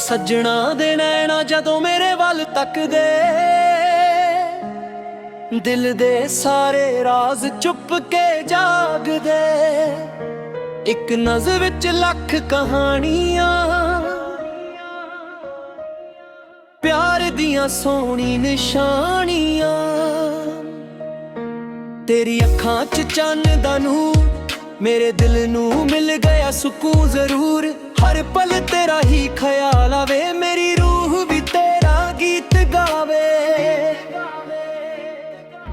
ਸੱਜਣਾ ਦੇ ਨੈਣਾ ਜਦੋਂ ਮੇਰੇ ਵੱਲ ਤੱਕਦੇ, ਦਿਲ ਦੇ ਸਾਰੇ ਰਾਜ਼ ਚੁੱਪ ਕੇ ਜਾਗਦੇ। ਇੱਕ ਨਜ਼ਰ ਵਿੱਚ ਲੱਖ ਕਹਾਣੀਆਂ, ਪਿਆਰ ਦੀਆਂ ਸੋਹਣੀ ਨਿਸ਼ਾਨੀਆਂ। ਤੇਰੀ ਅੱਖਾਂ 'ਚ ਚੰਨ ਦਾ ਨੂਰ, ਮੇਰੇ ਦਿਲ ਨੂੰ ਮਿਲ ਗਿਆ ਸਕੂਨ ਜ਼ਰੂਰ। ਹਰ ਪਲ ਤੇਰਾ ਹੀ ਖਿਆਲ ਆਵੇ, ਮੇਰੀ ਰੂਹ ਵੀ ਤੇਰਾ ਗੀਤ ਗਾਵੇ।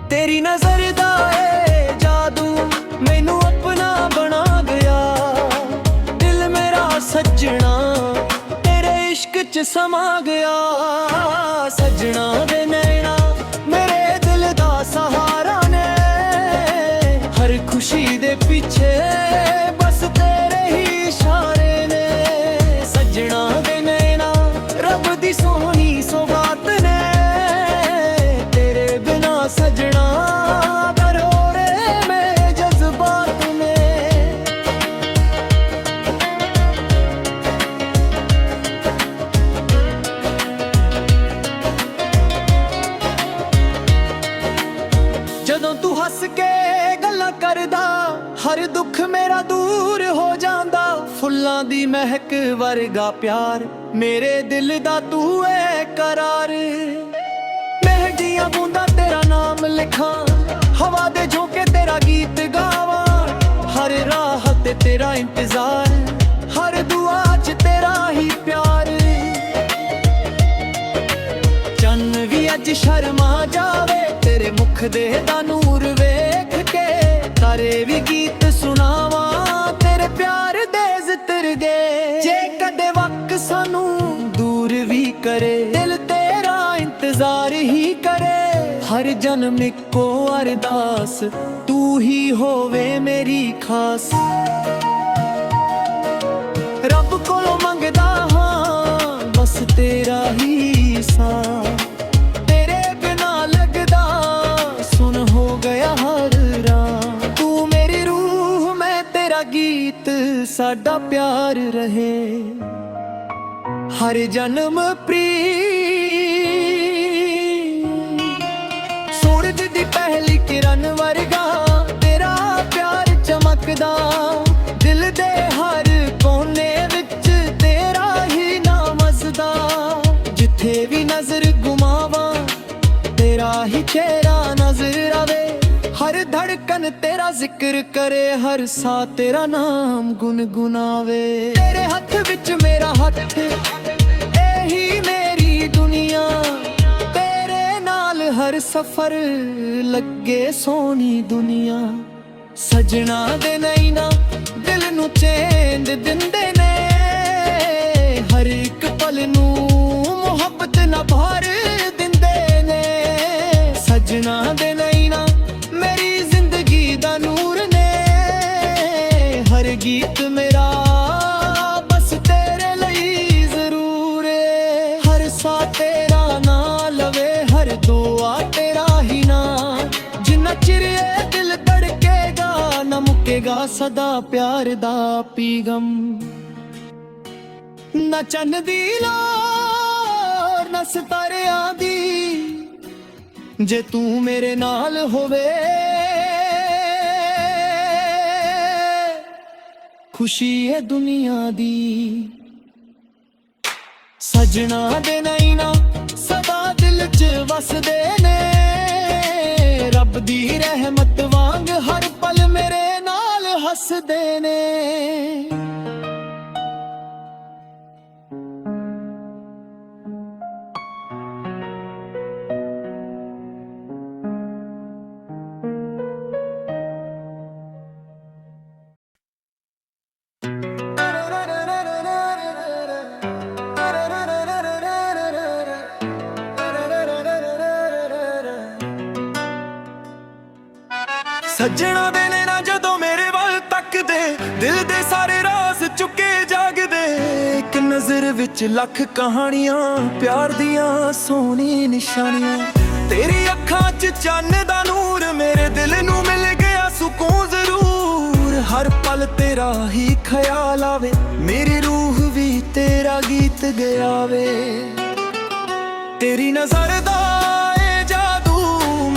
ਤੇਰੀ ਨਜ਼ਰ ਦਾ ਏ ਜਾਦੂ ਮੈਨੂੰ ਆਪਣਾ ਬਣਾ ਗਿਆ। ਦਿਲ ਮੇਰਾ ਸੱਜਣਾ ਤੇਰੇ ਇਸ਼ਕ 'ਚ ਸਮਾ ਗਿਆ। ਸੱਜਣਾ ਦੇ ਨੈਣਾ ਮੇਰੇ ਦਿਲ ਦਾ ਸਹਾਰਾ ਨੇ, ਹਰ ਖੁਸ਼ੀ ਦੇ ਪਿੱਛੇ ਬਸ ਤੇਰੇ ਹੀ ਇਸ਼ਾਰੇ ਨੇ। ਸੱਜਣਾ ਦੇ ਨੈਣਾ ਰੱਬ ਦੀ ਸੋਹਣੀ ਸੌਗਾਤ ਨੇ, ਤੇਰੇ ਬਿਨਾ ਸੱਜਣਾ ਕਰੋੜੇ ਮੇਰੇ ਜਜ਼ਬਾਤ ਨੇ। ਜਦੋਂ ਤੂੰ ਹੱਸ ਕੇ ਗੱਲਾਂ ਕਰਦਾ, ਹਰ ਦੁੱਖ ਮੇਰਾ ਦੂਰ ਹੋ ਜਾਂਦਾ। ਫੁੱਲਾਂ ਦੀ ਮਹਿਕ ਵਰਗਾ ਪਿਆਰ, ਮੇਰੇ ਦਿਲ ਦਾ ਤੂੰ ਏ ਕਰਾਰ। ਮਹਿੰਦੀਆਂ ਬੂੰਦਾਂ ਤੇਰਾ ਨਾਮ ਲਿਖਾਂ, ਹਵਾ ਦੇ ਝੋਂਕੇ ਤੇਰਾ ਗੀਤ ਗਾਵਾਂ। ਹਰ ਰਾਹ ਤੇ ਤੇਰਾ ਇੰਤਜ਼ਾਰ, ਹਰ ਦੁਆ 'ਚ ਤੇਰਾ ਹੀ ਪਿਆਰ। ਚੰਨ ਵੀ ਅੱਜ ਸ਼ਰਮਾ ਜਾਵੇ, ਤੇਰੇ ਮੁਖ ਦੇ ਦਾ ਨੂਰ ਵੇਖ ਕੇ। ਤਾਰੇ ਵੀ ਗੀਤ ਸੁਣਾਵਾਂ, ਤੇਰੇ ਪਿਆਰ ਦੇ ਜ਼ਿਕਰ ਗਏ। ਜੇ ਕਦੇ ਵਕਤ ਸਾਨੂੰ ਦੂਰ ਵੀ ਕਰੇ, ਦਿਲ ਤੇਰਾ ਇੰਤਜ਼ਾਰ ਹੀ ਕਰੇ। ਹਰ ਜਨਮ ਇੱਕੋ ਅਰਦਾਸ, ਤੂੰ ਹੀ ਹੋਵੇ ਮੇਰੀ ਖਾਸ। ਰੱਬ ਕੋਲੋਂ ਮੰਗਦਾ ਹਾਂ ਬਸ ਤੇਰਾ ਹੀ ਸਾਥ। ਤੇਰੇ ਬਿਨਾ ਲੱਗਦਾ ਸੁਣ ਹੋ ਗਿਆ ਹਰ ਰਾਹ। ਤੂੰ ਮੇਰੀ ਰੂਹ ਮੈਂ ਤੇਰਾ ਗੀਤ, ਸਾਡਾ ਪਿਆਰ ਰਹੇ ਹਰ ਜਨਮ ਪ੍ਰੀਤ। ਸੂਰਜ ਦੀ ਪਹਿਲੀ ਕਿਰਨ ਵਰਗਾ ਤੇਰਾ ਪਿਆਰ ਚਮਕਦਾ। ਦਿਲ ਦੇ ਹਰ ਕੋਨੇ ਵਿੱਚ ਤੇਰਾ ਹੀ ਨਾਮ ਵਸਦਾ। ਜਿੱਥੇ ਵੀ ਨਜ਼ਰ ਘੁਮਾਵਾਂ ਤੇਰਾ ਹੀ ਚਿਹਰਾ ਨਜ਼ਰ ਆਵੇ। ਹਰ ਧੜਕਨ ਤੇਰਾ ਜ਼ਿਕਰ ਕਰੇ, ਹਰ ਸਾਹ ਤੇਰਾ ਨਾਮ ਗੁਨਗੁਨਾਵੇ। ਤੇਰੇ ਹੱਥ ਵਿੱਚ ਮੇਰਾ ਹੱਥ, ਇਹੀ ਮੇਰੀ ਦੁਨੀਆ। ਤੇਰੇ ਨਾਲ ਹਰ ਸਫ਼ਰ ਲੱਗੇ ਸੋਹਣੀ ਦੁਨੀਆ। ਸੱਜਣਾ ਦੇ ਨੈਣਾ ਦਿਲ ਨੂੰ ਚੈਨ ਦਿੰਦੇ ਨੇ, ਹਰ ਇੱਕ ਪਲ ਨੂੰ ਮੁਹੱਬਤ ਨਾਲ ਭਰ ਦਿੰਦੇ ਨੇ। ਸੱਜਣਾ ਦੇ ਨੈਣਾ ਮੇਰੀ ਜ਼ਿੰਦਗੀ ਦਾ ਨੂਰ ਨੇ, ਹਰ ਗੀਤ ਮੇਰਾ ਬਸ ਤੇਰੇ ਲਈ ਜ਼ਰੂਰ ਏ। ਹਰ ਸਾਹ ਤੇਰਾ ਨਾਂ ਲਵੇ, ਹਰ ਦੁਆ ਤੇਰਾ ਹੀ ਨਾਂ। ਜਿੰਨਾ ਚਿਰ ਇਹ ਦਿਲ ਧੜਕੇਗਾ ਨਾ ਮੁੱਕੇਗਾ ਸਦਾ ਪਿਆਰ ਦਾ ਪੀਗਮ। ਨਾ ਚੰਨ ਦੀ ਲੋੜ ਨਾ ਸਿਤਾਰਿਆਂ ਦੀ, ਜੇ ਤੂੰ ਮੇਰੇ ਨਾਲ ਹੋਵੇ। ਖੁਸ਼ੀ ਏ ਦੁਨੀਆ ਦੀ। ਸੱਜਣਾ ਦੇ ਨੈਣਾ ਸਦਾ ਦਿਲ 'ਚ ਵਸਦੇ ਨੇ, ਰੱਬ ਦੀ ਰਹਿਮਤ ਵਾਂਗ ਹਰ ਪਲ ਮੇਰੇ ਨਾਲ ਹੱਸਦੇ ਨੇ। ਸੱਜਣਾ ਦੇ ਨੈਣਾ ਜਦੋਂ ਮੇਰੇ ਵੱਲ ਤੱਕਦੇ, ਦਿਲ ਦੇ ਸਾਰੇ ਰਾਜ਼ ਚੁੱਕੇ ਜਾਗਦੇ। ਇੱਕ ਨਜ਼ਰ ਵਿੱਚ ਲੱਖ ਕਹਾਣੀਆਂ, ਪਿਆਰ ਦੀਆਂ ਸੋਹਣੀ ਨਿਸ਼ਾਨੀਆਂ। ਤੇਰੀ ਅੱਖਾਂ 'ਚ ਚੰਨ ਦਾ ਨੂਰ, ਮੇਰੇ ਦਿਲ ਨੂੰ ਮਿਲ ਗਿਆ ਸਕੂਨ ਜ਼ਰੂਰ। हर पल तेरा ही ख्याल आवे, मेरी रूह भी तेरा गीत गया वे। तेरी नजर दा ए जादू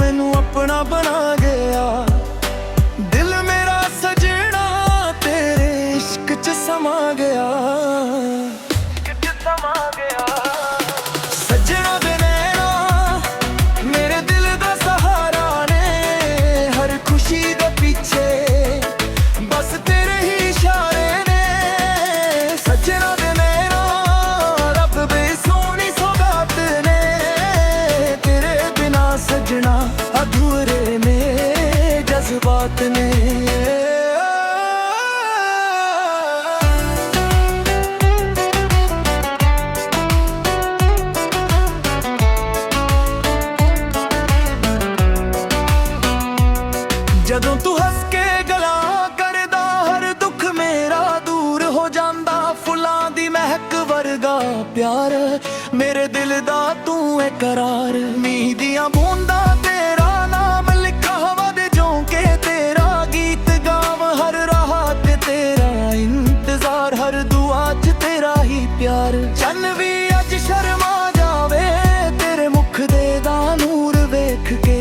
मैनू अपना बना गया, दिल मेरा सजना तेरे इश्क च समा गया। सजना दे नैना मेरे दिल दा सहारा ने, हर खुशी दे पीछे बस तेरे ही इशारे ने। सजना दे नैना रब दे सोनी सौगात ने, तेरे बिना सजना अधूरे में जज्बात ने। ਜਦੋਂ ਤੂੰ ਹੱਸ ਕੇ ਗੱਲਾਂ ਕਰਦਾ, ਹਰ ਦੁੱਖ ਮੇਰਾ ਦੂਰ ਹੋ ਜਾਂਦਾ। ਫੁੱਲਾਂ ਦੀ ਮਹਿਕ ਵਰਗਾ ਪਿਆਰ ਮੇਰੇ ਦਿਲ ਦਾ ਤੂੰ ਏ ਕਰਾਰ। ਮੀਂਹ ਦੀਆਂ ਬੂੰਦਾਂ ਤੇਰਾ ਨਾਮ ਲਿਖਾ, ਹਵਾ ਦੇ ਝੋਂਕੇ ਤੇਰਾ ਗੀਤ ਗਾਵ। ਹਰ ਰਾਹ ਤੇ ਤੇਰਾ ਇੰਤਜ਼ਾਰ, ਹਰ ਦੁਆ 'ਚ ਤੇਰਾ ਹੀ ਪਿਆਰ। ਚੰਨ ਵੀ ਅੱਜ ਸ਼ਰਮਾ ਜਾਵੇ ਤੇਰੇ ਮੁਖ ਦੇ ਦਾ ਨੂਰ ਵੇਖ ਕੇ,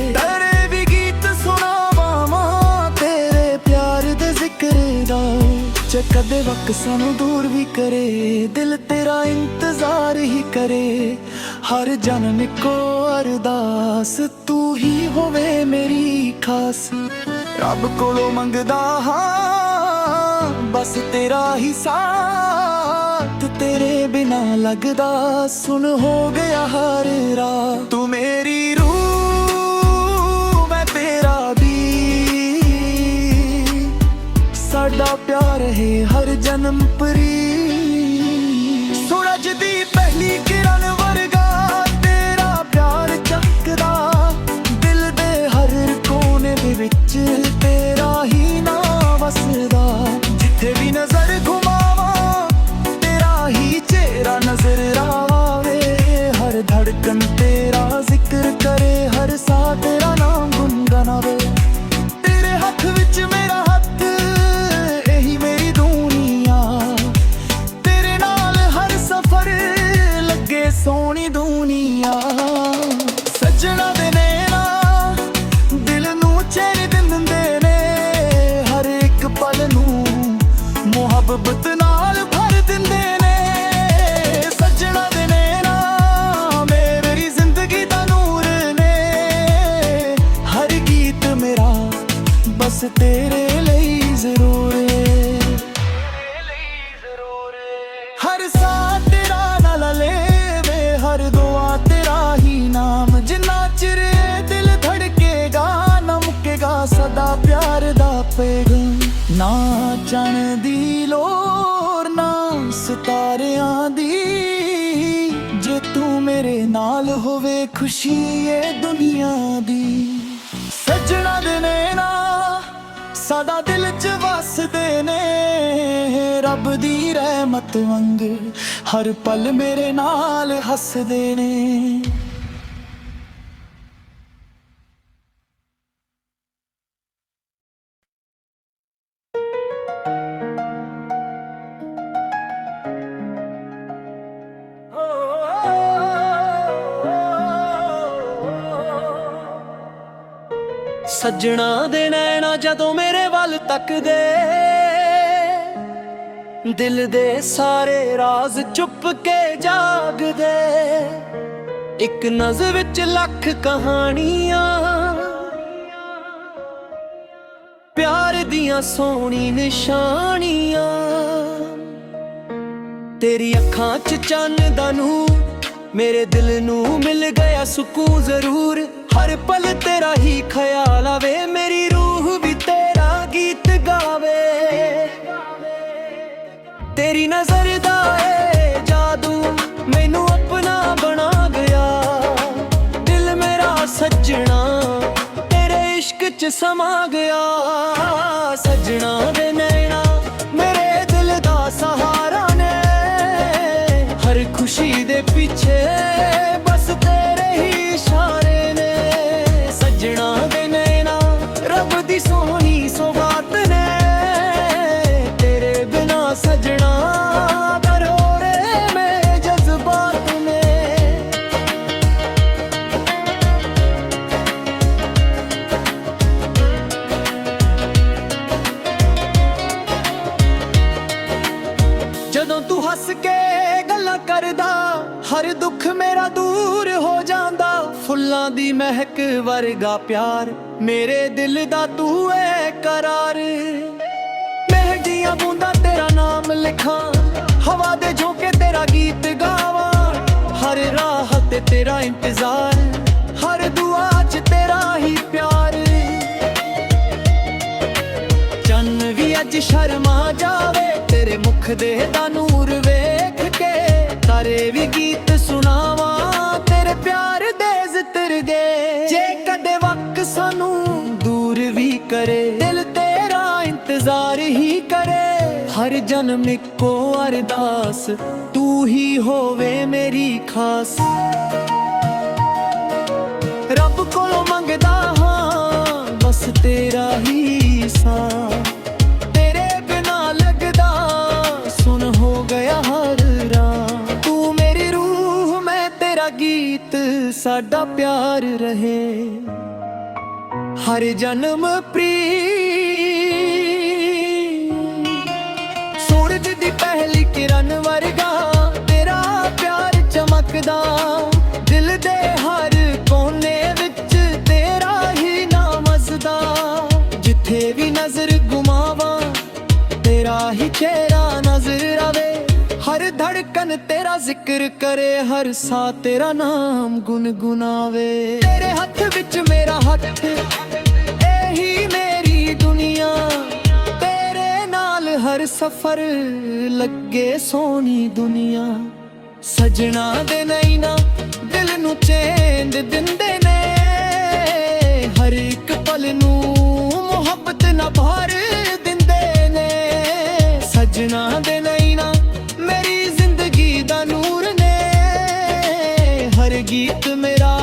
ਕਦੇ ਵਕਤ ਸਾਨੂੰ ਦੂਰ ਵੀ ਕਰੇ, ਦਿਲ ਤੇਰਾ ਇੰਤਜ਼ਾਰ ਹੀ ਕਰੇ। ਹਰ ਜਨਮ ਇੱਕੋ ਅਰਦਾਸ ਤੂੰ ਹੀ ਹੋਵੇ ਮੇਰੀ ਖਾਸ। ਰੱਬ ਕੋਲੋਂ ਮੰਗਦਾ ਹਾਂ ਬਸ ਤੇਰਾ ਹੀ ਸਾਥ, ਤੇਰੇ ਬਿਨਾ ਲੱਗਦਾ ਸੁਣ ਹੋ ਗਿਆ ਹਰ ਰਾਹ। ਤੂੰ ਮੇਰੀ ਰੂਹ ਮੈਂ ਤੇਰਾ ਸਾਡਾ ਪਿਆਰ ਹੈ ਹਰ ਜਨਮ ਪਰੀ। ਸੂਰਜ ਦੀ ਪਹਿਲੀ ਕਿਰਨ ਵਰਗਾ ਤੇਰਾ ਪਿਆਰ ਚਮਕਦਾ, ਦਿਲ ਦੇ ਹਰ ਕੋਨੇ ਦੇ ਵਿੱਚ ਤੇਰਾ ਹੀ ਨਾਮ ਵਸਦਾ। ਜਿੱਥੇ ਵੀ ਨਜ਼ਰ ਘੁਮਾਵਾਂ ਤੇਰਾ ਹੀ ਚਿਹਰਾ ਨਜ਼ਰ ਆਵੇ, ਹਰ ਧੜਕਨ ਤੇਰਾ ਜ਼ਿਕਰ ਕਰੇ, ਹਰ ਸਾਹ ਤੇਰਾ ਨਾਮ ਗੁੰਗਣਾਵੇ। ਤੇਰੇ ਹੱਥ ਵਿੱਚ ਮੇਰਾ ਸੋਹਣੀ ਦੁਨੀਆ। ਸੱਜਣਾ ਦੇ ਨੈਣਾ ਦਿਲ ਨੂੰ ਚੈਨ ਦਿੰਦੇ ਨੇ, ਹਰ ਇੱਕ ਪਲ ਨੂੰ ਮੁਹੱਬਤ ਨਾਲ ਭਰ ਦਿੰਦੇ ਨੇ। ਸੱਜਣਾ ਦੇ ਨੈਣਾ ਮੇਰੀ ਜ਼ਿੰਦਗੀ ਦਾ ਨੂਰ ਨੇ, ਹਰ ਗੀਤ ਮੇਰਾ ਬਸ ਤੇਰੇ ਲਈ ਜ਼ਰੂਰ ਏ। ਹਰ ਸਾਹ ਤੇਰਾ ਨਾਲ ਲੈ, ਹਰ ਦੁਆ ਤੇਰਾ ਹੀ ਨਾਮ। ਜਿੰਨਾ ਚਿਰ ਦਿਲ ਧੜਕੇਗਾ ਨਾ ਮੁੱਕੇਗਾ ਸਦਾ ਪਿਆਰ ਦਾ ਪੈਗਾਮ। ਨਾ ਚੰਨ ਦੀ ਲੋੜ ਨਾ ਸਿਤਾਰਿਆਂ ਦੀ, ਜੇ ਤੂੰ ਮੇਰੇ ਨਾਲ ਹੋਵੇ ਖੁਸ਼ੀ ਏ ਦੁਨੀਆ ਦੀ। ਸੱਜਣਾ ਦੇ ਨੈਣਾ ਸਾਡਾ ਦਿਲ 'ਚ ਵਸਦੇ ਨੇ, ਰੱਬ ਦੀ ਰਹਿਮਤ ਵਾਂਗ ਹਰ ਪਲ ਮੇਰੇ ਨਾਲ ਹੱਸਦੇ ਨੇ। ਸੱਜਣਾ ਦੇ ਨੈਣਾ ਜਦੋਂ ਮੇਰੇ ਵੱਲ ਤੱਕਦੇ, ਦਿਲ ਦੇ ਸਾਰੇ ਰਾਜ਼ ਚੁੱਪ ਕੇ ਜਾਗਦੇ। ਇੱਕ ਨਜ਼ਰ ਵਿੱਚ ਲੱਖ ਕਹਾਣੀਆਂ, ਪਿਆਰ ਦੀਆਂ ਸੋਹਣੀ ਨਿਸ਼ਾਨੀਆਂ। ਤੇਰੀ ਅੱਖਾਂ 'ਚ ਚੰਨ ਦਾ ਨੂਰ, ਮੇਰੇ ਦਿਲ ਨੂੰ ਮਿਲ ਗਿਆ ਸਕੂਨ ਜ਼ਰੂਰ। ਹਰ ਪਲ ਤੇਰਾ ਹੀ ਖਿਆਲ ਆਵੇ, ਮੇਰੀ ਰੂਹ ਵੀ ਤੇਰਾ ਗੀਤ ਗਾਵੇ। ਤੇਰੀ ਨਜ਼ਰ ਦਾ ਏ ਜਾਦੂ ਮੈਨੂੰ ਆਪਣਾ ਬਣਾ ਗਿਆ, ਦਿਲ ਮੇਰਾ ਸੱਜਣਾ ਤੇਰੇ ਇਸ਼ਕ 'ਚ ਸਮਾ ਗਿਆ। ਸੱਜਣਾ ਦੇ ਨੈਣਾ ਮੇਰੇ ਦਿਲ ਦਾ ਸਹਾਰਾ ਨੇ, ਹਰ ਖੁਸ਼ੀ ਦੇ ਪਿੱਛੇ ਬਸ ਤੇਰੇ ਹੀ ਇਸ਼ਾਰੇ ਨੇ। ਸੱਜਣਾ ਦੇ ਨੈਣਾ ਰੱਬ ਦੀ ਸੋਹਣੀ ਸੌਗਾਤ ਨੇ, ਦੂਰ ਹੋ ਜਾਂਦਾ। ਫੁੱਲਾਂ ਦੀ ਮਹਿਕ ਵਰਗਾ ਪਿਆਰ, ਮੇਰੇ ਦਿਲ ਦਾ ਤੂੰ ਏ ਕਰਾਰ। ਮਹਿੰਦੀਆਂ ਬੂੰਦਾਂ ਤੇਰਾ ਨਾਮ ਲਿਖਾਂ, ਹਵਾ ਦੇ ਝੋਂਕੇ ਤੇਰਾ ਗੀਤ ਗਾਵਾਂ। ਹਰ ਰਾਹ ਤੇ ਤੇਰਾ ਇੰਤਜ਼ਾਰ, ਹਰ ਦੁਆ 'ਚ ਤੇਰਾ ਹੀ ਪਿਆਰ। ਚੰਨ ਵੀ ਅੱਜ ਸ਼ਰਮਾ ਜਾਵੇ ਤੇਰੇ ਮੁਖ ਦੇ ਦਾ ਨੂਰ ਵੇਖ ਕੇ। ਤਾਰੇ ਵੀ ਗੀਤ ਸੁਣਾਵਾਂ ਤੇਰੇ ਪਿਆਰ ਦੇ ਜ਼ਿਕਰ ਦੇ। ਜੇ ਕਦੇ ਵਕਤ ਸਾਨੂੰ ਦੂਰ ਵੀ ਕਰੇ, ਦਿਲ ਤੇਰਾ ਇੰਤਜ਼ਾਰ ਹੀ ਕਰੇ। ਹਰ ਜਨਮ ਇੱਕੋ ਅਰਦਾਸ, ਤੂੰ ਹੀ ਹੋਵੇ ਮੇਰੀ ਖਾਸ। ਰੱਬ ਕੋਲੋਂ ਮੰਗਦਾ ਹਾਂ ਬਸ ਤੇਰਾ ਹੀ ਸਾਥ। ਤੇਰੇ ਬਿਨਾ ਲੱਗਦਾ ਸੁਣ ਹੋ ਗਿਆ ਹਰ ਰਾਹ। ਤੂੰ ਮੇਰੀ ਰੂਹ ਮੈਂ ਤੇਰਾ ਗੀਤ, ਸਾਡਾ ਪਿਆਰ ਰਹੇ ਹਰ ਜਨਮ ਪ੍ਰੀਤ। ਸੂਰਜ ਦੀ ਪਹਿਲੀ ਕਿਰਨ ਵਰਗਾ ਤੇਰਾ ਪਿਆਰ ਚਮਕਦਾ। ਦਿਲ ਦੇ ਹਰ ਕੋਨੇ ਵਿੱਚ ਤੇਰਾ ਹੀ ਨਾਮ ਵਸਦਾ। ਜਿੱਥੇ ਵੀ ਨਜ਼ਰ ਗੁਮਾਵਾਂ ਤੇਰਾ ਹੀ ਚਿਹਰਾ ਨਜ਼ਰ ਆਵੇ। ਹਰ ਧੜਕਨ ਤੇਰਾ ਜ਼ਿਕਰ ਕਰੇ, ਹਰ ਸਾਹ ਤੇਰਾ ਨਾਮ ਗੁਨਗੁਨਾਵੇ। ਤੇਰੇ ਹੱਥ ਵਿੱਚ ਮੇਰਾ ਹੱਥ, ਇਹੀ ਮੇਰੀ ਦੁਨੀਆ। ਤੇਰੇ ਨਾਲ ਹਰ ਸਫ਼ਰ ਲੱਗੇ ਸੋਹਣੀ ਦੁਨੀਆ। ਸਜਣਾ ਦੇ ਨੈਣਾ ਦਿਲ ਨੂੰ ਚੈਨ ਦਿੰਦੇ ਨੇ। ਹਰ ਇੱਕ ਪਲ ਨੂੰ ਮੁਹੱਬਤ ਨਾਲ ਭਰ ਦਿੰਦੇ ਨੇ। ਸਜਣਾ ਦੇ ਨੈਣਾ ਮੇਰੀ ਜ਼ਿੰਦਗੀ ਦਾ ਨੂਰ ਨੇ। ਹਰ ਗੀਤ ਮੇਰਾ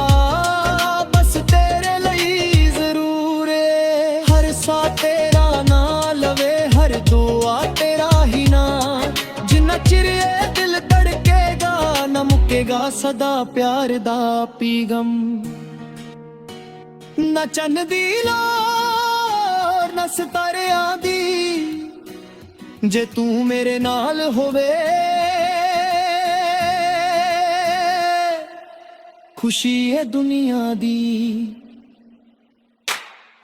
ਬਸ ਤੇਰੇ ਲਈ ਜ਼ਰੂਰ ਏ। ਹਰ ਸਾਹ ਤੇਰਾ ਨਾਂ ਲਵੇ, ਹਰ ਦੁਆ ਤੇਰਾ ਹੀ ਨਾਂ। ਜਿੰਨਾ ਚਿਰ ਇਹ ਦਿਲ ਧੜਕੇਗਾ ਨਾ ਮੁੱਕੇਗਾ ਸਦਾ ਪਿਆਰ ਦਾ ਪੀਗਮ। ਨਾ ਚੰਨ ਦੀ ਲੋਰ ਨਾ ਸਿਤਾਰਿਆਂ ਦੀ, ਜੇ ਤੂੰ ਮੇਰੇ ਨਾਲ ਹੋਵੇ। ਖੁਸ਼ੀ ਹੈ ਦੁਨੀਆ ਦੀ।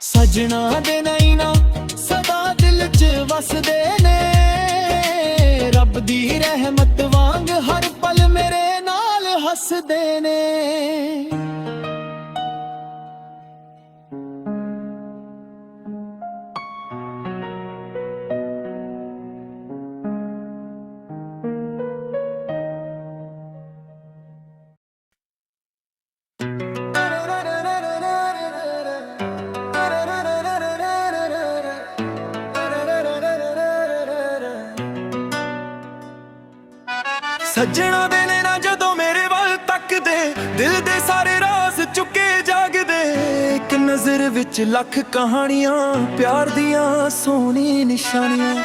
ਸਜਣਾ ਦੇ ਨੈਣਾ ਸਦਾ ਦਿਲ 'ਚ ਵਸਦੇ ਨੇ। ਰੱਬ ਦੀ ਰਹਿਮਤ ਵਾਂਗ ਹਰ ਪਲ ਮੇਰੇ ਨਾਲ ਹੱਸਦੇ ਨੇ। ਸੱਜਣਾ ਦੇ ਨੈਣਾ ਜਦੋਂ ਮੇਰੇ ਵੱਲ ਤੱਕਦੇ, ਦਿਲ ਦੇ ਸਾਰੇ ਰਾਜ਼ ਚੁੱਕੇ ਜਾਗਦੇ। ਇੱਕ ਨਜ਼ਰ ਵਿੱਚ ਲੱਖ ਕਹਾਣੀਆਂ, ਪਿਆਰ ਦੀਆਂ ਸੋਹਣੀ ਨਿਸ਼ਾਨੀਆਂ।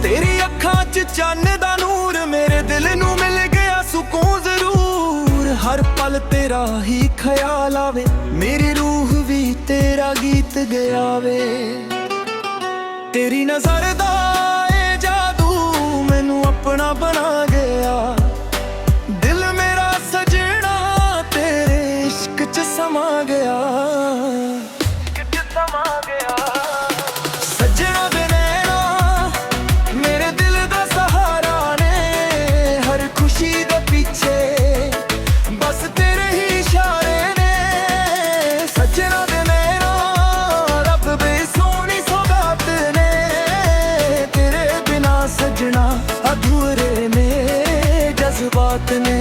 ਤੇਰੀ ਅੱਖਾਂ 'ਚ ਚੰਨ ਦਾ ਨੂਰ, ਮੇਰੇ ਦਿਲ ਨੂੰ ਮਿਲ ਗਿਆ ਸਕੂਨ ਜ਼ਰੂਰ। ਹਰ ਪਲ ਤੇਰਾ ਹੀ ਖਿਆਲ ਆਵੇ, ਮੇਰੀ ਰੂਹ ਵੀ ਤੇਰਾ ਗੀਤ ਗਾਵੇ। ਤੇਰੀ ਨਜ਼ਰ ਦਾ ਏ ਜਾਦੂ ਮੈਨੂੰ ਆਪਣਾ ਬਣਾ ਗਿਆ। ਸਮਾ ਗਿਆ ਸੱਜਣਾ ਦੇ ਨੈਣਾ ਮੇਰੇ ਦਿਲ ਦਾ ਸਹਾਰਾ ਨੇ। ਹਰ ਖੁਸ਼ੀ ਦੇ ਪਿੱਛੇ ਬਸ ਤੇਰੇ ਹੀ ਇਸ਼ਾਰੇ ਨੇ। ਸੱਜਣਾ ਦੇ ਨੈਣਾ ਰੱਬ ਦੀ ਸੋਹਣੀ ਸੌਗਾਤ ਨੇ। ਤੇਰੇ ਬਿਨਾ ਸੱਜਣਾ ਅਧੂਰੇ ਨੇ ਜਜ਼ਬਾਤ ਨੇ।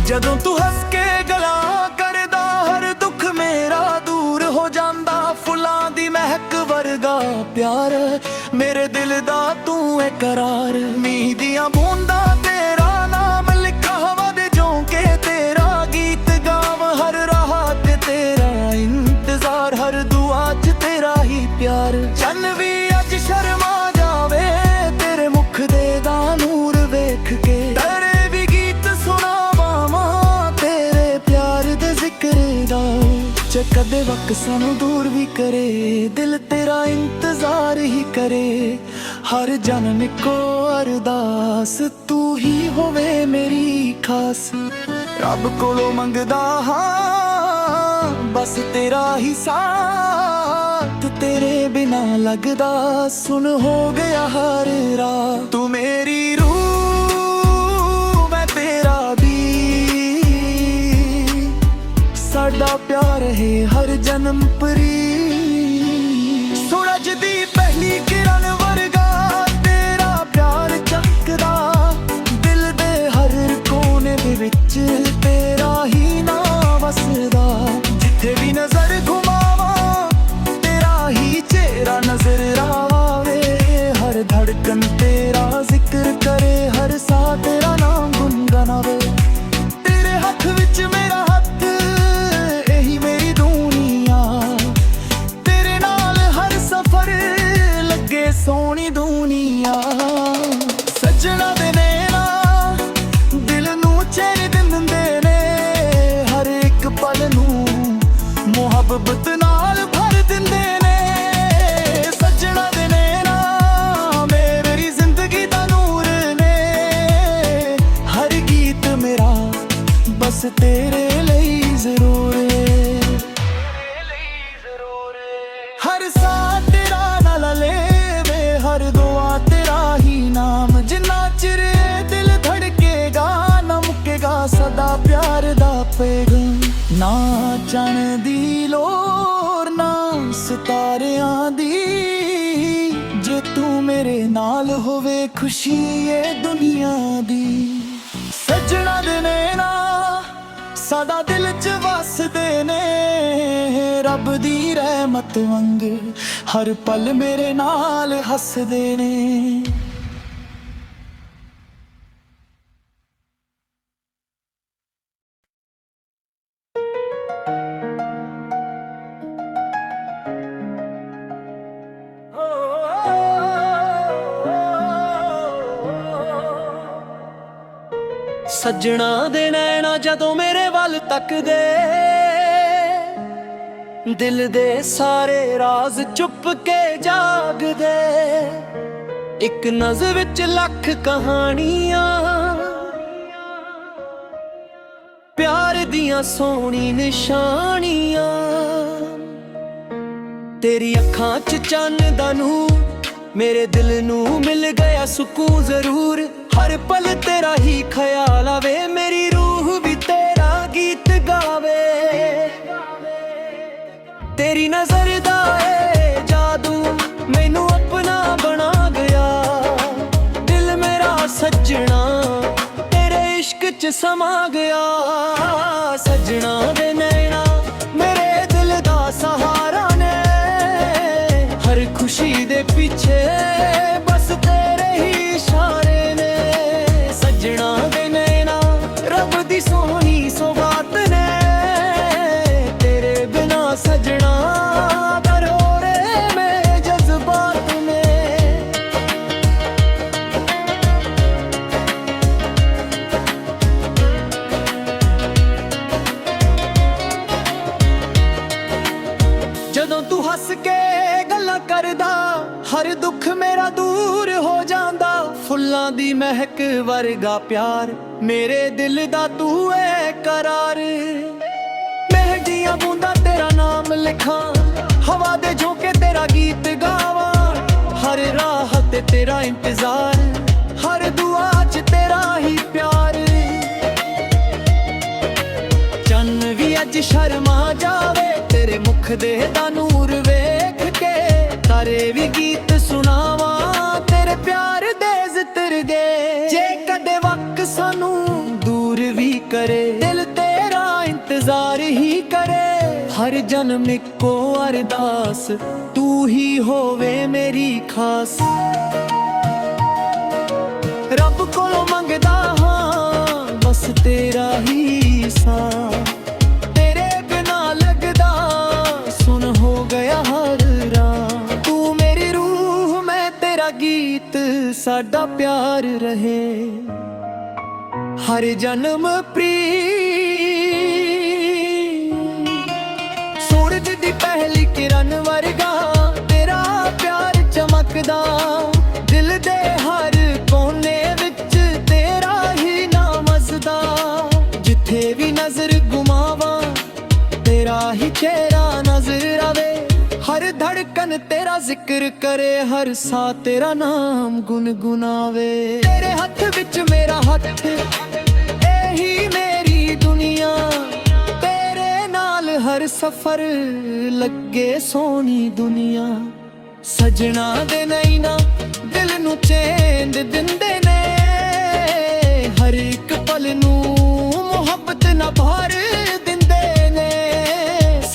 ਜਦੋਂ ਤੂੰ ਹੱਸ ਕੇ ਗੱਲਾਂ ਕਰਦਾ, ਹਰ ਦੁੱਖ ਮੇਰਾ ਦੂਰ ਹੋ ਜਾਂਦਾ। ਫੁੱਲਾਂ ਦੀ ਮਹਿਕ ਵਰਗਾ ਪਿਆਰ, ਮੇਰੇ ਦਿਲ ਦਾ ਤੂੰ ਏ ਕਰਾਰ। ਮੀਂਹ ਦੀਆਂ ਬੂੰਦਾਂ ਤੇਰਾ ਨਾਮ ਲਿਖਾ, ਹਵਾ ਦੇ ਝੋਂਕੇ ਤੇਰਾ ਗੀਤ ਗਾਵਾਂ। ਹਰ ਰਾਹ ਤੇ ਤੇਰਾ ਇੰਤਜ਼ਾਰ, ਹਰ ਦੁਆ 'ਚ ਤੇਰਾ ਹੀ ਪਿਆਰ। ਚੰਨ ਵੀ ਅੱਜ ਸ਼ਰਮਾ ਜਾਵੇ ਤੇਰੇ ਮੁਖ ਦੇ ਦਾ ਨੂਰ ਵੇਖ ਕੇ। ਤੇਰੇ ਵੀ ਗੀਤ ਸੁਣਾਵਾਂ ਤੇਰੇ ਪਿਆਰ ਦੇ ਜ਼ਿਕਰ ਦਾ। ਚ ਕਦੇ ਵਕ ਸਾਨੂੰ ਦੂਰ ਵੀ ਕਰੇ, ਦਿਲ ਤੇਰਾ ਇੰਤਜ਼ਾਰ ਹੀ ਕਰੇ। ਹਰ ਜਨਮ ਇੱਕੋ ਅਰਦਾਸ, ਤੂੰ ਹੀ ਹੋਵੇ ਮੇਰੀ ਖਾਸ। ਰੱਬ ਕੋਲੋਂ ਮੰਗਦਾ ਹਾਂ ਬਸ ਤੇਰਾ ਹੀ ਸਾਥ, ਤੇਰੇ ਬਿਨਾ ਲੱਗਦਾ ਸੁਣ ਹੋ ਗਿਆ ਹਰ ਰਾਤ। ਤੂੰ ਮੇਰੀ ਰੂਹ ਮੈਂ ਤੇਰਾ ਵੀ, ਸਾਡਾ ਪਿਆਰ ਹੈ ਹਰ ਜਨਮ ਪਰੀ। ਸੂਰਜ ਦੀ ਪਹਿਲੀ ਕਿਰਨ ਵਰਗਾ ਤੇਰਾ ਪਿਆਰ ਚਮਕਦਾ, ਦਿਲ ਦੇ ਹਰ ਕੋਨੇ ਦੇ ਵਿੱਚ ਤੇਰਾ ਹੀ ਨਾਮ ਵਸਦਾ। ਜਿੱਥੇ ਵੀ ਨਜ਼ਰ ਘੁਮਾਵਾਂ ਤੇਰਾ ਹੀ ਚਿਹਰਾ ਨਜ਼ਰ ਆਵੇ, ਹਰ ਧੜਕਨ ਤੇਰਾ ਜ਼ਿਕਰ ਕਰੇ, ਹਰ ਸਾਹ ਤੇਰਾ ਨਾਮ ਗੁੰਗਣਾਵੇ। ਤੇਰੇ ਹੱਥ ਵਿੱਚ ਮੇਰਾ ਹੱਥ, ਇਹੀ ਮੇਰੀ ਦੁਨੀਆ, ਤੇਰੇ ਨਾਲ ਹਰ ਸਫ਼ਰ ਲੱਗੇ ਸੋਹਣੀ ਦੁਨੀਆ। ਸੱਜਣਾ ਦੇ ਨੈਣਾ ਦਿਲ ਨੂੰ ਚੈਨ ਦਿੰਦੇ ਨੇ, ਹਰ ਇੱਕ ਪਲ ਨੂੰ ਮੁਹੱਬਤ ਨਾਲ ਭਰ ਦਿੰਦੇ ਨੇ। ਸੱਜਣਾ ਦੇ ਨੈਣਾ ਮੇਰੀ ਜ਼ਿੰਦਗੀ ਦਾ ਨੂਰ ਨੇ, ਹਰ ਗੀਤ ਮੇਰਾ ਬਸ ਤੇਰੇ ਲਈ ਜ਼ਰੂਰ ਏ। ਹਰ ਸਾਹ ਤੇਰਾ ਨਾਲ ਲੈਵੇ, ਹਰ ਦੁਆ ਤੇਰਾ ਹੀ ਨਾਮ। ਜਿੰਨਾ ਚਿਰ ਦਿਲ ਧੜਕੇਗਾ ਨਾ ਮੁੱਕੇਗਾ ਸਦਾ ਪਿਆਰ ਦਾ ਪੈਗਾਮ। ਨਾ ਚੰਨ ਦੀ ਲੋੜ ਨਾ ਸਿਤਾਰਿਆਂ ਦੀ, ਜੇ ਤੂੰ ਮੇਰੇ ਨਾਲ ਹੋਵੇ ਖੁਸ਼ੀ ਏ ਦੁਨੀਆ ਦੀ। ਸੱਜਣਾ ਦੇ ਨੈਣਾ ਸਾਡਾ ਦਿਲ ਚ ਵਸਦੇ ਨੇ, ਰੱਬ ਦੀ ਰਹਿਮਤ ਵਾਂਗ ਹਰ ਪਲ ਮੇਰੇ ਨਾਲ ਹੱਸਦੇ ਨੇ। ਸੱਜਣਾ ਦੇ ਨੈਣਾ ਜਦੋਂ ਮੇਰੇ ਵੱਲ ਤੱਕਦੇ, ਦਿਲ ਦੇ ਸਾਰੇ ਰਾਜ਼ ਚੁੱਪ ਕੇ ਜਾਗਦੇ। ਇੱਕ ਨਜ਼ਰ ਵਿੱਚ ਲੱਖ ਕਹਾਣੀਆਂ, ਪਿਆਰ ਦੀਆਂ ਸੋਹਣੀ ਨਿਸ਼ਾਨੀਆਂ। ਤੇਰੀ ਅੱਖਾਂ 'ਚ ਚੰਨ ਦਾ ਨੂਰ, ਮੇਰੇ ਦਿਲ ਨੂੰ ਮਿਲ ਗਿਆ ਸਕੂਨ ਜ਼ਰੂਰ। ਹਰ ਪਲ ਤੇਰਾ ਹੀ ਖਿਆਲ ਆਵੇ, ਮੇਰੀ ਰੂਹ ਵੀ ਤੇਰਾ ਗੀਤ ਗਾਵੇ। ਤੇਰੀ ਨਜ਼ਰ ਦਾ ਏ ਜਾਦੂ ਮੈਨੂੰ ਆਪਣਾ ਬਣਾ ਗਿਆ, ਦਿਲ ਮੇਰਾ ਸੱਜਣਾ ਤੇਰੇ ਇਸ਼ਕ 'ਚ ਸਮਾ ਗਿਆ। ਸੱਜਣਾ ਦੇ ਨੈਣਾ ਮੇਰੇ ਦਿਲ ਦਾ ਸਹਾਰਾ ਨੇ, ਹਰ ਖੁਸ਼ੀ ਦੇ ਪਿੱਛੇ ਬਸ ਤੇਰੇ ਹੀ ਇਸ਼ਾਰੇ ਨੇ। ਸੱਜਣਾ ਦੇ ਨੈਣਾ ਰੱਬ ਦੀ ਸੋਹਣੀ ਸੌਗਾਤ ਨੇ, ਤੇਰੇ ਬਿਨਾ ਸੱਜਣਾ ਕਰੋੜੇ ਮੇ ਜਜ਼ਬਾਤ ਨੇ। ਜਦੋਂ ਤੂੰ ਹੱਸ ਕੇ ਗੱਲਾਂ ਕਰਦਾ, ਹਰ ਦੁੱਖ ਮੇਰਾ ਦੂਰ ਹੋ ਜਾਂਦਾ। ਫੁੱਲਾਂ ਦੀ ਮਹਿਕ ਵਰਗਾ ਪਿਆਰ, ਮੇਰੇ ਦਿਲ ਦਾ ਤੂੰ ਏ ਕਰਾਰ। ਮਹਿੰਦੀਆਂ ਬੂੰਦਾਂ ਤੇਰਾ ਨਾਮ ਲਿਖਾਂ, ਹਵਾ ਦੇ ਝੋਂਕੇ ਤੇਰਾ ਗੀਤ ਗਾਵਾਂ। ਹਰ ਰਾਹ ਤੇ ਤੇਰਾ ਇੰਤਜ਼ਾਰ, ਹਰ ਦੁਆ 'ਚ ਤੇਰਾ ਹੀ ਪਿਆਰ। ਚੰਨ ਵੀ ਅੱਜ ਸ਼ਰਮਾ ਜਾਵੇ, ਤੇਰੇ ਮੁਖ ਦੇ ਦਾ ਨੂਰ ਵੇਖ ਕੇ। ਤਾਰੇ ਵੀ ਗੀਤ ਸੁਣਾਵਾਂ, ਤੇਰੇ ਪਿਆਰ ਦੇ ਜ਼ਿਕਰ ਦੇ। ਜੇ ਕਦੇ ਵਕ ਸਾਨੂੰ ਦੂਰ ਵੀ ਕਰੇ, ਦਿਲ ਤੇਰਾ ਇੰਤਜ਼ਾਰ ਹੀ ਕਰੇ। ਹਰ ਜਨਮ ਇੱਕੋ ਅਰਦਾਸ, ਤੂੰ ਹੀ ਹੋਵੇ ਮੇਰੀ ਖਾਸ। ਰੱਬ ਕੋਲੋਂ ਮੰਗਦਾ ਹਾਂ ਬਸ ਤੇਰਾ ਹੀ ਸਾਥ, ਤੇਰੇ ਬਿਨਾ ਲੱਗਦਾ ਸੁਣ ਹੋ ਗਿਆ ਹਰ ਰਾਤ। ਤੂੰ ਮੇਰੀ ਰੂਹ ਮੈਂ ਤੇਰਾ ਗੀਤ, ਸਾਡਾ ਪਿਆਰ ਰਹੇ ਹਰ ਜਨਮ ਪ੍ਰੀਤ। ਕਿਰਨ ਵਰਗਾ ਤੇਰਾ ਪਿਆਰ ਚਮਕਦਾ, ਦਿਲ ਦੇ ਹਰ ਕੋਨੇ ਵਿੱਚ ਤੇਰਾ ਹੀ ਨਾਮ ਵਸਦਾ। ਜਿੱਥੇ ਵੀ ਨਜ਼ਰ ਘੁਮਾਵਾਂ ਤੇਰਾ ਹੀ ਚਿਹਰਾ ਨਜ਼ਰ ਆਵੇ, ਹਰ ਧੜਕਨ ਤੇਰਾ ਜ਼ਿਕਰ ਕਰੇ, ਹਰ ਸਾਹ ਤੇਰਾ ਨਾਮ ਗੁਨਗੁਨਾਵੇ। ਤੇਰੇ ਹੱਥ ਵਿੱਚ ਮੇਰਾ ਹੱਥ, ਇਹੀ ਮੇਰੀ ਦੁਨੀਆ, ਤੇਰੇ ਨਾਲ ਹਰ ਸਫ਼ਰ ਲੱਗੇ ਸੋਹਣੀ ਦੁਨੀਆ। ਸਜਣਾ ਦੇ ਨੈਣਾ ਦਿਲ ਨੂੰ ਚੈਨ ਦਿੰਦੇ ਨੇ, ਹਰ ਇੱਕ ਪਲ ਨੂੰ ਮੁਹੱਬਤ ਨਾਲ ਭਰ ਦਿੰਦੇ ਨੇ।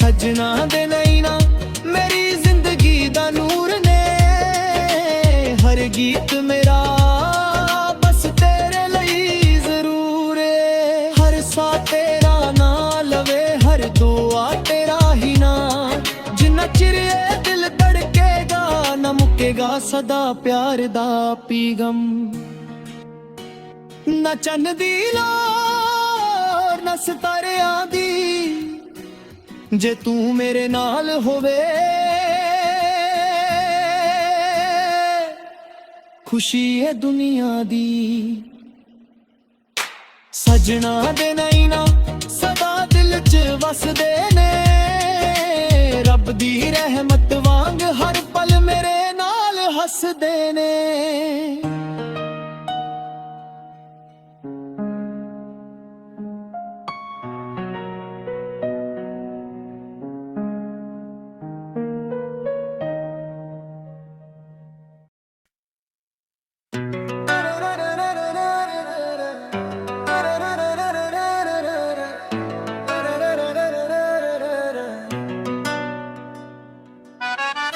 ਸਜਣਾ ਦੇ ਨੈਣਾ ਮੇਰੀ ਜ਼ਿੰਦਗੀ ਦਾ ਨੂਰ ਨੇ, ਹਰ ਗੀਤ ਮੇਰਾ ਬਸ ਤੇਰੇ ਲਈ ਜ਼ਰੂਰ ਏ। ਹਰ ਸਾਹ ਤੇਰਾ ਨਾਂ ਲਵੇ, ਹਰ ਦੁਆ ਤੇਰਾ ਹੀ ਨਾਂ, ਜਿੰਨਾ ਚਿਰ ਇਹ ਦਿਲ ਧੜਕੇਗਾ ਨਾ ਮੁੱਕੇਗਾ ਸਦਾ ਪਿਆਰ ਦਾ ਪੀਗਮ। ਨਾ ਚੰਨ ਦੀ ਲੋੜ ਨਾ ਸਿਤਾਰਿਆਂ ਦੀ, ਜੇ ਤੂੰ ਮੇਰੇ ਨਾਲ ਹੋਵੇ ਖੁਸ਼ੀ ਹੈ ਦੁਨੀਆ ਦੀ। ਸਜਣਾ ਦੇ ਨੈਣਾ ਸਦਾ ਦਿਲ 'ਚ ਵਸਦੇ ਨੇ, ਰੱਬ ਦੀ ਰਹਿਮਤ ਵਾਂਗ ਹਰ ਪਲ ਮੇਰੇ ਨਾਲ ਹੱਸਦੇ ਨੇ।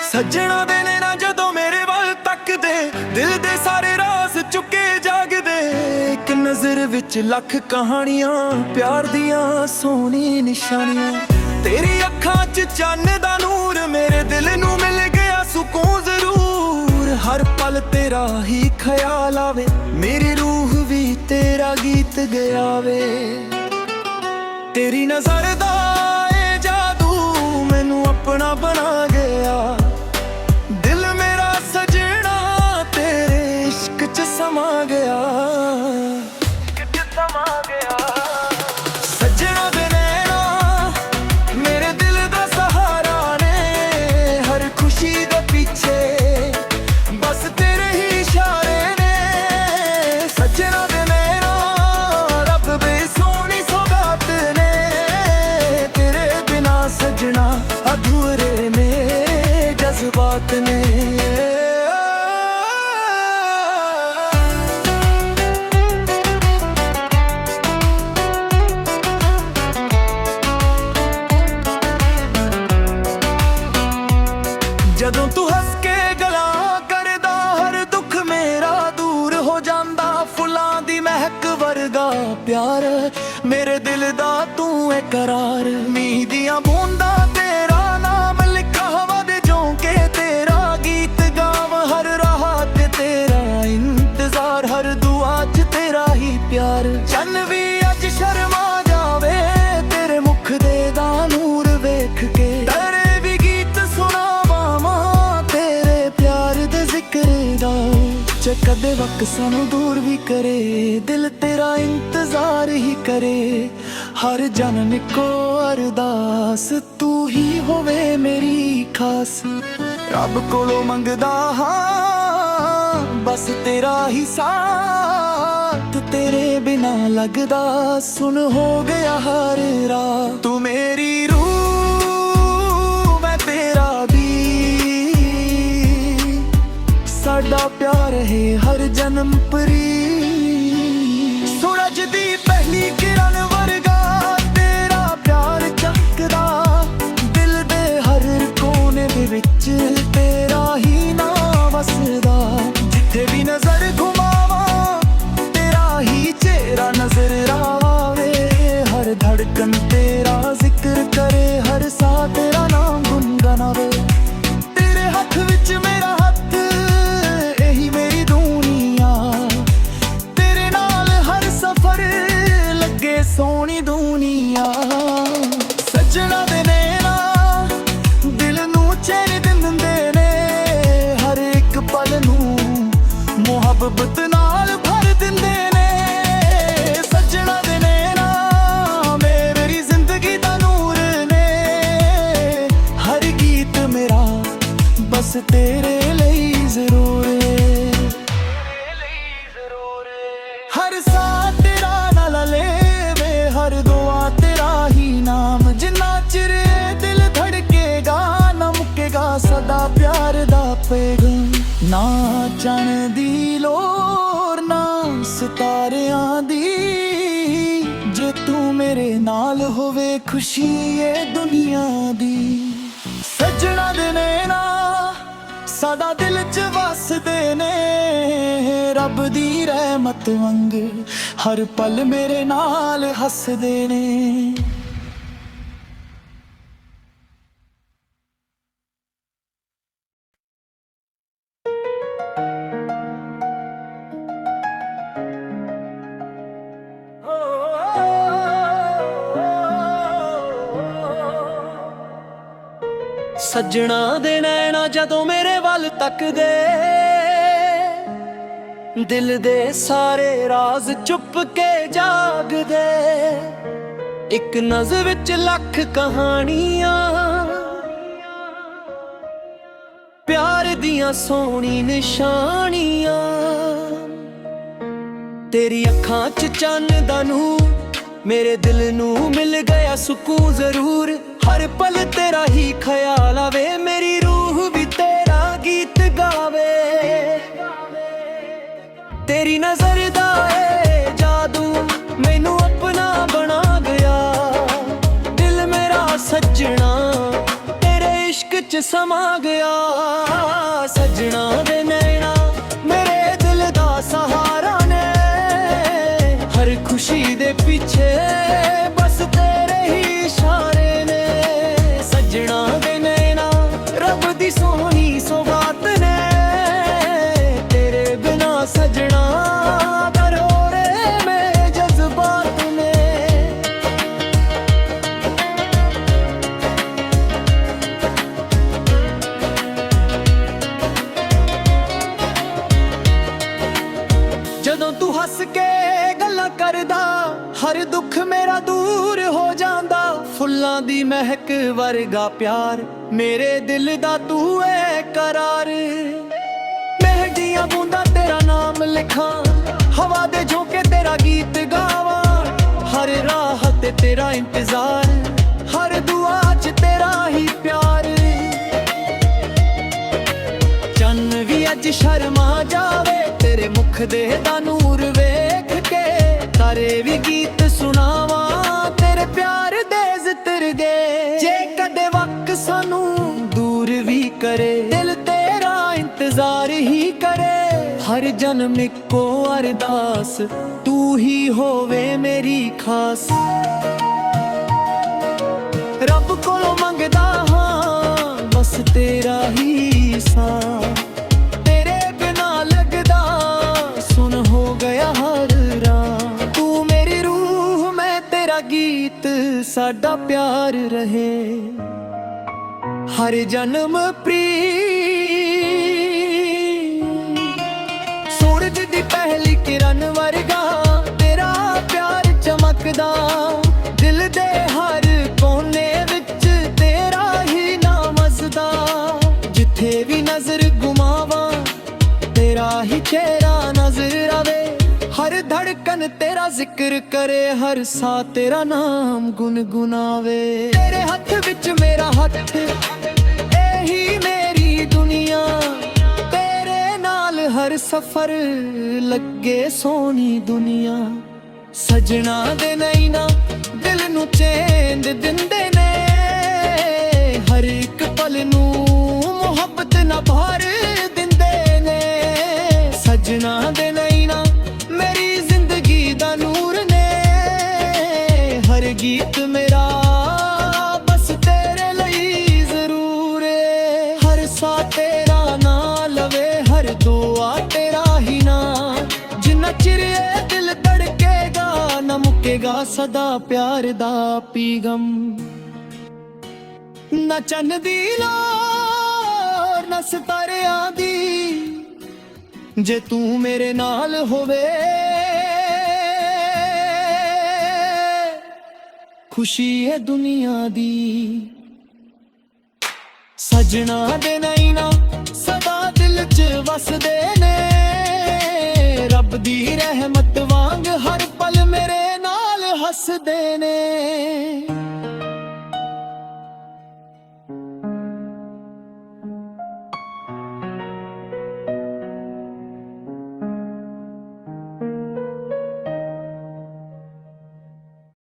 ਸੱਜਣਾ ਦੇ ਨੈਣਾ ਜਦੋਂ ਮੇਰੇ ਵੱਲ ਤੱਕਦੇ, ਦਿਲ ਦੇ ਸਾਰੇ ਰਾਜ਼ ਚੁੱਕੇ ਜਾਗਦੇ। ਇੱਕ ਨਜ਼ਰ ਵਿੱਚ ਲੱਖ ਕਹਾਣੀਆਂ, ਪਿਆਰ ਦੀਆਂ ਸੋਹਣੀ ਨਿਸ਼ਾਨੀਆਂ। ਤੇਰੀ ਅੱਖਾਂ 'ਚ ਚੰਨ ਦਾ ਨੂਰ, ਮੇਰੇ ਦਿਲ ਨੂੰ ਮਿਲ ਗਿਆ ਸਕੂਨ ਜ਼ਰੂਰ। ਹਰ ਪਲ ਤੇਰਾ ਹੀ ਖਿਆਲ ਆਵੇ, ਮੇਰੀ ਰੂਹ ਵੀ ਤੇਰਾ ਗੀਤ ਗਾਵੇ। ਤੇਰੀ ਨਜ਼ਰ ਦਾ ਏ ਜਾਦੂ ਮੈਨੂੰ ਆਪਣਾ ਬਣਾ ਗਿਆ, ਸਮਾ ਗਿਆ। ਸੱਜਣਾ ਦੇ ਨੈਣਾ ਮੇਰੇ ਦਿਲ ਦਾ ਸਹਾਰਾ ਨੇ, ਹਰ ਖੁਸ਼ੀ ਦੇ ਪਿੱਛੇ ਬਸ ਤੇਰੇ ਹੀ ਇਸ਼ਾਰੇ ਨੇ। ਸੱਜਣਾ ਦੇ ਨੈਣਾ ਰੱਬ ਦੇ ਸੋਹਣੀ ਸੌਗਾਤ ਨੇ, ਤੇਰੇ ਬਿਨਾ ਸੱਜਣਾ ਅਧੂਰੇ ਨੇ ਜਜ਼ਬਾਤ ਨੇ। ਜਦੋਂ ਤੂੰ ਹੱਸ ਕੇ ਗੱਲਾਂ ਕਰਦਾ, ਹਰ ਦੁੱਖ ਮੇਰਾ ਦੂਰ ਹੋ ਜਾਂਦਾ। ਫੁੱਲਾਂ ਦੀ ਮਹਿਕ ਵਰਗਾ ਪਿਆਰ, ਮੇਰੇ ਦਿਲ ਦਾ ਤੂੰ ਏ ਕਰਾਰ। ਮੀਂਹ ਦੀਆਂ ਬੂੰਦਾਂ ਤੇਰਾ ਨਾਮ ਲਿਖਾ, ਹਵਾ ਦੇ ਝੋਂਕੇ ਤੇਰਾ ਗੀਤ ਗਾਵਾਂ। ਹਰ ਰਾਹ ਤੇ ਤੇਰਾ ਇੰਤਜ਼ਾਰ, ਹਰ ਦੁਆ 'ਚ ਤੇਰਾ ਹੀ ਪਿਆਰ। ਚੰਨ ਵੀ ਅੱਜ ਸ਼ਰਮਾ ਜਾਵੇ ਤੇਰੇ ਮੁਖ ਦੇ ਦਾ ਨੂਰ ਵੇਖ ਕੇ, ਤੇਰੇ ਵੀ ਗੀਤ ਸੁਣਾਵਾਂ ਤੇਰੇ ਪਿਆਰ ਦੇ ਜ਼ਿਕਰ ਦਾ। ਜੇ ਕਦੇ ਵਕਤ ਸਾਨੂੰ ਦੂਰ ਵੀ ਕਰੇ, ਦਿਲ ਤੇਰਾ ਇੰਤਜ਼ਾਰ ਹੀ ਕਰੇ। ਹਰ ਜਨਮ ਇੱਕੋ ਅਰਦਾਸ, ਤੂੰ ਹੀ ਹੋਵੇ ਮੇਰੀ ਖਾਸ। ਰੱਬ ਕੋਲੋਂ ਮੰਗਦਾ ਹਾਂ ਬਸ ਤੇਰਾ ਹੀ ਸਾਥ, ਤੇਰੇ ਬਿਨਾ ਲੱਗਦਾ ਸੁਣ ਹੋ ਗਿਆ ਹਰ ਰਾਹ। ਤੂੰ ਮੇਰੀ ਰੂਹ ਮੈਂ ਤੇਰਾ ਵੀ, ਸਾਡਾ ਪਿਆਰ ਹੈ ਹਰ ਜਨਮ ਪਰੀ। ਸੂਰਜ ਦੀ ਪਹਿਲੀ ਕਿਰਨ ਵਰਗਾ ਤੇਰਾ ਪਿਆਰ ਚਮਕਦਾ, ਦਿਲ ਦੇ ਹਰ ਕੋਨੇ ਦੇ ਵਿੱਚ ਤੇਰਾ ਹੀ ਨਾਮ ਵਸਦਾ। ਜਿੱਥੇ ਵੀ ਨਜ਼ਰ ਘੁਮਾਵਾਂ ਤੇਰਾ ਹੀ ਚਿਹਰਾ ਨਜ਼ਰ ਆਵੇ, ਹਰ ਧੜਕਨ ਤੇਰਾ ਜ਼ਿਕਰ ਕਰੇ, ਹਰ ਸਾਹ ਤੇਰਾ ਨਾਮ ਗੁਨਗੁਨਾਵੇ। ਤੇਰੇ ਹੱਥ ਵਿੱਚ ਮੇਰਾ ਹੱਥ, ਇਹੀ ਮੇਰੀ ਦੁਨੀਆ, ਤੇਰੇ ਨਾਲ ਹਰ ਸਫ਼ਰ ਲੱਗੇ ਸੋਹਣੀ ਦੁਨੀਆ। ਸੱਜਣਾ ਦੇ ਨੈਣਾ ਦਿਲ ਨੂੰ ਬਸ ਤੇਰੇ ਲਈ ਜ਼ਰੂਰ ਏ। ਹਰ ਸਾਹ ਤੇਰਾ ਨਾਲ ਲੈਵੇ, ਹਰ ਦੁਆ ਤੇਰਾ ਹੀ ਨਾਮ। ਜਿੰਨਾ ਚਿਰ ਇਹ ਦਿਲ ਧੜਕੇਗਾ ਨਾ ਮੁੱਕੇਗਾ ਸਦਾ ਪਿਆਰ ਦਾ ਪੈਗਾਮ। ਨਾ ਚੰਨ ਦੀ ਲੋੜ ਨਾ ਸਿਤਾਰਿਆਂ ਦੀ, ਜੇ ਤੂੰ ਮੇਰੇ ਨਾਲ ਹੋਵੇ ਖੁਸ਼ੀ ਏ ਦੁਨੀਆ ਦੀ। ਸੱਜਣਾ ਦੇ ਨੈਣਾ ਸਦਾ ਦਿਲ 'ਚ ਵਸਦੇ ਨੇ, ਰੱਬ ਦੀ ਰਹਿਮਤ ਵਾਂਗ ਹਰ ਪਲ ਮੇਰੇ ਨਾਲ ਹੱਸਦੇ ਨੇ। ਸੱਜਣਾ ਦੇ ਨੈਣਾ ਜਦੋਂ ਮੇਰੇ ਵੱਲ ਤੱਕਦੇ, ਦਿਲ ਦੇ ਸਾਰੇ ਰਾਜ਼ ਚੁੱਪ ਕੇ ਜਾਗਦੇ। ਇੱਕ ਨਜ਼ਰ ਵਿੱਚ ਲੱਖ ਕਹਾਣੀਆਂ, ਪਿਆਰ ਦੀਆਂ ਸੋਹਣੀ ਨਿਸ਼ਾਨੀਆਂ। ਤੇਰੀ ਅੱਖਾਂ 'ਚ ਚੰਨ ਦਾ ਨੂਰ, ਮੇਰੇ ਦਿਲ ਨੂੰ ਮਿਲ ਗਿਆ ਸਕੂਨ ਜ਼ਰੂਰ। ਹਰ ਪਲ ਤੇਰਾ ਹੀ ਖਿਆਲ ਆਵੇ, ਮੇਰੀ ਰੂਹ ਵੀ ਤੇਰਾ ਗੀਤ ਗਾਵੇ। ਤੇਰੀ ਨਜ਼ਰ ਦਾ ਏ ਜਾਦੂ ਮੈਨੂੰ ਆਪਣਾ ਬਣਾ ਗਿਆ, ਦਿਲ ਮੇਰਾ ਸੱਜਣਾ ਤੇਰੇ ਇਸ਼ਕ 'ਚ ਸਮਾ ਗਿਆ। ਸੱਜਣਾ ਦੇ ਨੈਣਾ ਮੇਰੇ ਦਿਲ ਦਾ ਸਹਾਰਾ ਨੇ, ਹਰ ਖੁਸ਼ੀ ਦੇ ਪਿੱਛੇ ਬਸ ਤੇਰੇ ਹੀ ਇਸ਼ਾਰੇ ਨੇ। ਸੱਜਣਾ ਦੇ ਨੈਣਾ ਰੱਬ ਦੀ ਸੋਹਣੀ ਸੌਗਾਤ ਨੇ, ਤੇਰੇ ਬਿਨਾ ਸੱਜਣਾ ਕਰੋੜੇ ਮੇ ਜਜ਼ਬਾਤ ਨੇ। ਜਦੋਂ ਤੂੰ ਹੱਸ ਕੇ ਗੱਲਾਂ ਕਰਦਾ, ਹਰ ਦੁੱਖ ਮੇਰਾ ਦੂਰ ਹੋ ਜਾਂਦਾ। ਫੁੱਲਾਂ ਦੀ ਮਹਿਕ ਵਰਗਾ ਪਿਆਰ ਮੇਰੇ ਦਿਲ ਦਾ ਤੂੰ ਏ ਕਰਾਰ। ਮਹਿੰਦੀਆਂ ਬੂੰਦਾਂ ਤੇਰਾ ਨਾਮ ਲਿਖਾਂ, ਹਵਾ ਦੇ ਝੋਂਕੇ ਤੇਰਾ ਗੀਤ ਗਾਵਾਂ। ਹਰ ਰਾਹ ਤੇ ਤੇਰਾ ਇੰਤਜ਼ਾਰ, ਹਰ ਦੁਆ 'ਚ ਤੇਰਾ ਹੀ ਪਿਆਰ। ਚੰਨ ਵੀ ਅੱਜ ਸ਼ਰਮਾ ਜਾਵੇ, ਤੇਰੇ ਮੁਖ ਦੇ ਦਾ ਨੂਰ ਵੇਖ ਕੇ। ਤਾਰੇ ਵੀ ਗੀਤ ਸੁਣਾਵਾਂ, ਤੇਰੇ ਪਿਆਰ ਦੇ ਜ਼ਿਕਰ ਦੇ। ਜੇ ਕਦੇ ਵਕਤ ਸਾਨੂੰ ਦੂਰ ਵੀ ਕਰੇ, ਦਿਲ ਤੇਰਾ ਇੰਤਜ਼ਾਰ ਹੀ ਕਰੇ। ਹਰ ਜਨਮ ਇੱਕੋ ਅਰਦਾਸ, ਤੂੰ ਹੀ ਹੋਵੇ ਮੇਰੀ ਖਾਸ। ਰੱਬ ਕੋਲੋਂ ਮੰਗਦਾ ਹਾਂ ਬਸ ਤੇਰਾ ਹੀ ਸਾਥ, ਤੇਰੇ ਬਿਨਾ ਲੱਗਦਾ ਸੁਣ ਹੋ ਗਿਆ ਹਰ ਰਾਹ। ਤੂੰ ਮੇਰੀ ਰੂਹ ਮੈਂ ਤੇਰਾ ਗੀਤ, ਸਾਡਾ ਪਿਆਰ ਰਹੇ ਹਰ ਜਨਮ ਪ੍ਰੀਤ। ਸੂਰਜ ਦੀ ਪਹਿਲੀ ਕਿਰਨ ਵਰਗਾ ਤੇਰਾ ਪਿਆਰ ਚਮਕਦਾ, ਦਿਲ ਦੇ ਹਰ ਕੋਨੇ ਵਿੱਚ ਤੇਰਾ ਹੀ ਨਾਮ ਵਸਦਾ। ਜਿੱਥੇ ਵੀ ਨਜ਼ਰ ਘੁਮਾਵਾਂ ਤੇਰਾ ਹੀ ਚਿਹਰਾ ਨਜ਼ਰ ਆਵੇ, ਹਰ ਧੜਕਨ ਤੇਰਾ ਜ਼ਿਕਰ ਕਰੇ, ਹਰ ਸਾਹ ਤੇਰਾ ਨਾਮ ਗੁਨਗੁਨਾਵੇ। ਤੇਰੇ ਹੱਥ ਵਿੱਚ ਮੇਰਾ ਹੱਥ, ਇਹੀ ਮੇਰੀ ਦੁਨੀਆ। ਤੇਰੇ ਨਾਲ ਹਰ ਸਫ਼ਰ ਲੱਗੇ ਸੋਹਣੀ ਦੁਨੀਆ। ਸੱਜਣਾ ਦੇ ਨੈਣਾ ਦਿਲ ਨੂੰ ਚੈਨ ਦਿੰਦੇ ਨੇ, ਹਰ ਇੱਕ ਪਲ ਨੂੰ ਮੁਹੱਬਤ ਨਾਲ ਭਰ ਦਿੰਦੇ ਨੇ। ਸੱਜਣਾ ਦੇ ਨੈਣਾ ਮੇਰੀ ਜ਼ਿੰਦਗੀ ਦਾ ਨੂਰ ਨੇ, ਹਰ ਗੀਤ ਮੇਰਾ ਬਸ ਤੇਰੇ ਲਈ ਜ਼ਰੂਰ ਏ। ਹਰ ਸਾਹ ਤੇਰਾ ਨਾਂ ਲਵੇ, ਹਰ ਦੁਆ ਤੇਰਾ ਹੀ ਨਾਂ। ਜਿੰਨਾ ਚਿਰ ਇਹ ਦਿਲ ਧੜਕੇਗਾ ਨਾ ਮੁੱਕੇਗਾ ਸਦਾ ਪਿਆਰ ਦਾ ਪੀਗਮ। ਨਾ ਚੰਨ ਦੀ ਲੋੜ ਨਾ ਸਿਤਾਰਿਆਂ ਦੀ, ਜੇ ਤੂੰ ਮੇਰੇ ਨਾਲ ਹੋਵੇ ਖੁਸ਼ੀ ਹੈ ਦੁਨੀਆ ਦੀ। ਸਜਣਾ ਦੇ ਨੈਣਾ ਸਦਾ ਦਿਲ 'ਚ ਵਸਦੇ ਨੇ, ਰੱਬ ਦੀ ਰਹਿਮਤ ਵਾਂਗ ਹਰ ਪਲ ਮੇਰੇ ਨਾਲ ਹੱਸਦੇ ਨੇ।